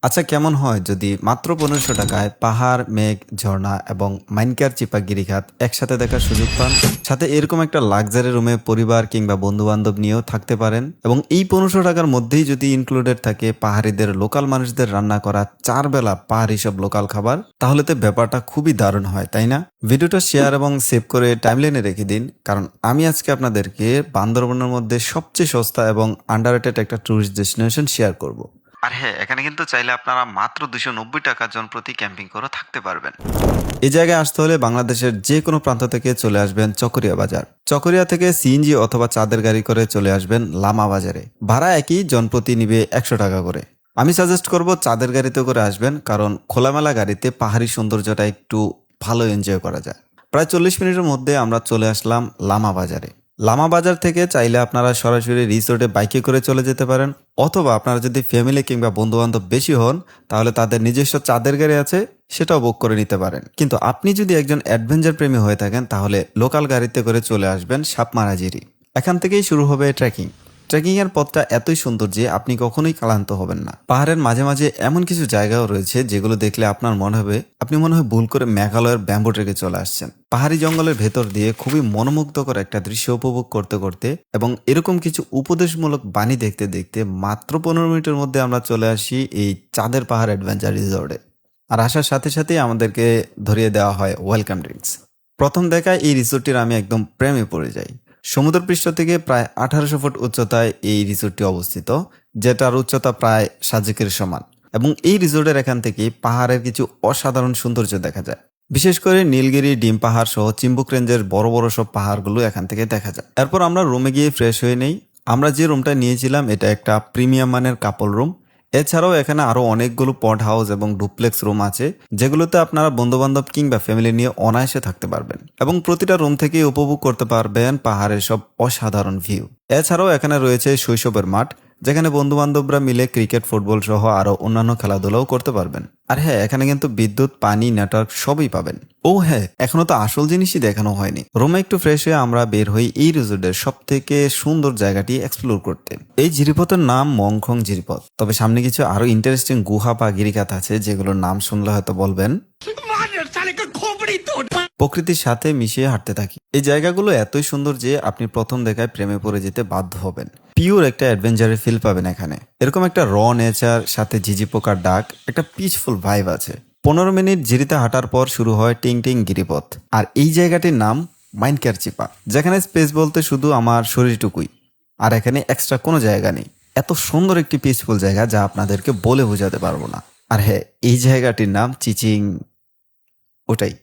আচ্ছা, কেমন হয় যদি মাত্র ১৫০০ টাকায় পাহাড়, মেঘ, ঝর্ণা এবং মাইনকার চিপা গিরিখাত একসাথে দেখার সুযোগ পান? সাথে এরকম একটা লাক্সারি রুমে পরিবার কিংবা বন্ধু-বান্ধব নিয়েও থাকতে পারেন এবং এই ১৫০০ টাকার মধ্যেই যদি ইনক্লুডেড থাকে পাহাড়িদের লোকাল মানুষদের রান্না করা ৪ বেলা পাহাড়ি সব লোকাল খাবার, তাহলে তো ব্যাপারটা খুবই দারুণ হয়, তাই না? ভিডিওটা শেয়ার এবং সেভ করে টাইমলাইনে রেখে দিন, কারণ আমি আজকে আপনাদেরকে বান্দরবনের মধ্যে সবচেয়ে সস্তা এবং আন্ডাররেটেড একটা ট্যুরিস্ট ডেস্টিনেশন শেয়ার করব। আর হ্যাঁ, এখানে কিন্তু চাইলে আপনারা মাত্র ২৯০ টাকা জন প্রতি ক্যাম্পিং করে থাকতে পারবেন। এই জায়গায় আসতে হলে বাংলাদেশের যে কোনো প্রান্ত থেকে চলে আসবেন চকরিয়া বাজার। চকরিয়া থেকে সিএনজি অথবা চাঁদের গাড়ি করে চলে আসবেন লামা বাজারে। ভাড়া একই, জনপ্রতি নিবে ১০০ টাকা করে। আমি সাজেস্ট করব চাঁদের গাড়িতে করে আসবেন, কারণ খোলামেলা গাড়িতে পাহাড়ি সৌন্দর্যটা একটু ভালো এনজয় করা যায়। প্রায় ৪০ মিনিটের মধ্যে আমরা চলে আসলাম লামা বাজারে। লামা বাজার থেকে চাইলে আপনারা সরাসরি রিসোর্টে বাইকে করে চলে যেতে পারেন, অথবা আপনারা যদি ফ্যামিলি কিংবা বন্ধু-বান্ধব বেশি হন তাহলে তাদের নিজস্ব চাঁদের গাড়ি আছে, সেটাও বুক করে নিতে পারেন। কিন্তু আপনি যদি একজন অ্যাডভেঞ্চার প্রেমী হয়ে থাকেন তাহলে লোকাল গাড়িতে করে চলে আসবেন সাপমারাজিরি। এখান থেকেই শুরু হবে ট্রেকিং। ট্রেকিং এর পথটা এতই সুন্দর যে আপনি কখনোই ক্লান্ত হবেন না। পাহাড়ের মাঝে মাঝে এমন কিছু জায়গাও রয়েছে যেগুলো দেখলে আপনার আপনি মনে হয় ভুল করে মেঘালয়ের ব্যাম্বো ট্রেকে চলে আসছেন। পাহাড়ি জঙ্গলের ভেতর দিয়ে খুবই মনোমুগ্ধকর একটা দৃশ্য উপভোগ করতে করতে এবং এরকম কিছু উপদেশমূলক বাণী দেখতে দেখতে মাত্র ১৫ মিনিটের মধ্যে আমরা চলে আসি এই চাঁদের পাহাড় অ্যাডভেঞ্চার রিসর্টে। আর আসার সাথে সাথেই আমাদেরকে ধরিয়ে দেওয়া হয় ওয়েলকাম ড্রিঙ্কস। প্রথম দেখায় এই রিসোর্টটির আমি একদম প্রেমে পড়ে যাই। সমুদ্রপৃষ্ঠ থেকে প্রায় ১৮০০ ফুট উচ্চতায় এই রিসোর্টটি অবস্থিত, যেটার উচ্চতা প্রায় সাজেকের সমান। এবং এই রিসোর্টের এখান থেকে পাহাড়ের কিছু অসাধারণ সৌন্দর্য দেখা যায়। বিশেষ করে নীলগিরি, ডিম পাহাড় সহ চিম্বুক রেঞ্জের বড় বড় সব পাহাড়গুলো এখান থেকে দেখা যায়। এরপর আমরা রুমে গিয়ে ফ্রেশ হয়ে নেই। আমরা যে রুমটা নিয়েছিলাম এটা একটা প্রিমিয়াম মানের কাপল রুম। এছাড়াও এখানে আরো অনেকগুলো পড হাউস এবং ডুপ্লেক্স রুম আছে, যেগুলোতে আপনারা বন্ধুবান্ধব কিংবা ফ্যামিলি নিয়ে অনায়াসে থাকতে পারবেন এবং প্রতিটা রুম থেকে উপভোগ করতে পারবেন পাহাড়ের সব অসাধারণ ভিউ। এছাড়াও এখানে রয়েছে শৈশবের মাঠ, যেখানে বন্ধু বান্ধবরা মিলে ক্রিকেট, ফুটবল সহ আরো অন্যান্য খেলাধুলাও করতে পারবেন। আর হ্যাঁ, এখানে কিন্তু বিদ্যুৎ, পানি, নেটওয়ার্ক সবই পাবেন। ও হ্যাঁ, এখনো তো আসল জিনিসই দেখানো হয়নি। রুমে একটু ফ্রেশ হয়ে আমরা বের হই এই রিসোর্টের সব থেকে সুন্দর জায়গাটি এক্সপ্লোর করতে। এই জিরিপথের নাম মংখং জিরিপথ। তবে সামনে কিছু আরো ইন্টারেস্টিং গুহা বা গিরিখাত আছে, যেগুলোর নাম শুনলে হয়তো বলবেন। প্রকৃতির সাথে মিশিয়ে হাঁটতে থাকি। এই জায়গাগুলো এতই সুন্দর যে আপনি প্রথম দেখায় প্রেমে পড়ে যেতে বাধ্য হবেন। পিওর একটা অ্যাডভেঞ্চারের ফিল পাবেন এখানে। এরকম একটা র নেচার, সাথে ঝিঝি পোকার ডাক, একটা পিসফুল ভাইব আছে। ১৫ মিনিট জিরিতে হাঁটার পর শুরু হয় টিং টিং গিরিপথ। আর এই জায়গাটির নাম মাইনকার চিপা, যেখানে স্পেস বলতে শুধু আমার শরীরটুকুই, আর এখানে এক্সট্রা কোনো জায়গা নেই। এত সুন্দর একটি পিসফুল জায়গা যা আপনাদেরকে বলে বোঝাতে পারবো না। আর হ্যাঁ, এই জায়গাটির নাম চিচিং। ওটাই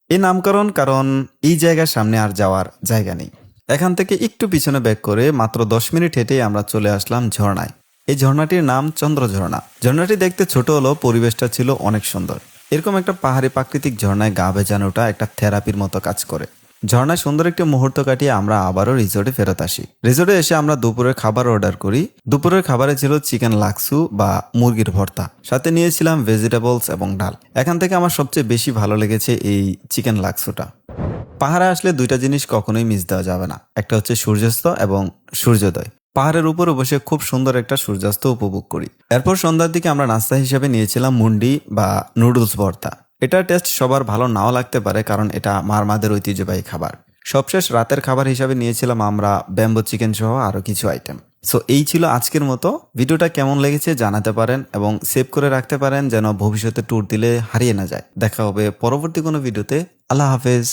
এই নামকরণ, কারণ এই জায়গার সামনে আর যাওয়ার জায়গা নেই। এখান থেকে একটু পিছনে ব্যাক করে মাত্র ১০ মিনিট হেঁটেই আমরা চলে আসলাম ঝর্ণায়। এই ঝর্ণাটির নাম চন্দ্র ঝর্ণা। ঝর্ণাটি দেখতে ছোট হলেও পরিবেশটা ছিল অনেক সুন্দর। এরকম একটা পাহাড়ি প্রাকৃতিক ঝর্ণায় গা ভেজানোটা একটা থেরাপির মতো কাজ করে। ঝর্ণায় সুন্দর একটি মুহূর্ত কাটিয়ে আমরা আবারও রিসোর্টে ফেরত আসি। রিসোর্টে এসে আমরা দুপুরের খাবার অর্ডার করি। দুপুরের খাবারে ছিল চিকেন লাক্সু বা মুরগির ভর্তা, সাথে নিয়েছিলাম ভেজিটেবলস এবং ডাল। এখান থেকে আমার সবচেয়ে বেশি ভালো লেগেছে এই চিকেন লাক্সুটা। পাহাড়ে আসলে দুইটা জিনিস কখনোই মিস দেওয়া যাবে না, একটা হচ্ছে সূর্যাস্ত এবং সূর্যোদয়। পাহাড়ের উপরে বসে খুব সুন্দর একটা সূর্যাস্ত উপভোগ করি। এরপর সন্ধ্যার দিকে আমরা নাস্তা হিসেবে নিয়েছিলাম মুন্ডি বা নুডলস ভর্তা। এটার টেস্ট সবার ভালো নাও লাগতে পারে, কারণ এটা মারমাদের ঐতিহ্যবাহী খাবার। সবশেষ রাতের খাবার হিসাবে নিয়েছিলাম আমরা ব্যাম্বো চিকেন সহ আরো কিছু আইটেম। সো এই ছিল আজকের মতো। ভিডিওটা কেমন লেগেছে জানাতে পারেন এবং সেভ করে রাখতে পারেন, যেন ভবিষ্যতে ট্যুর দিলে হারিয়ে না যায়। দেখা হবে পরবর্তী কোনো ভিডিওতে। আল্লাহ হাফেজ।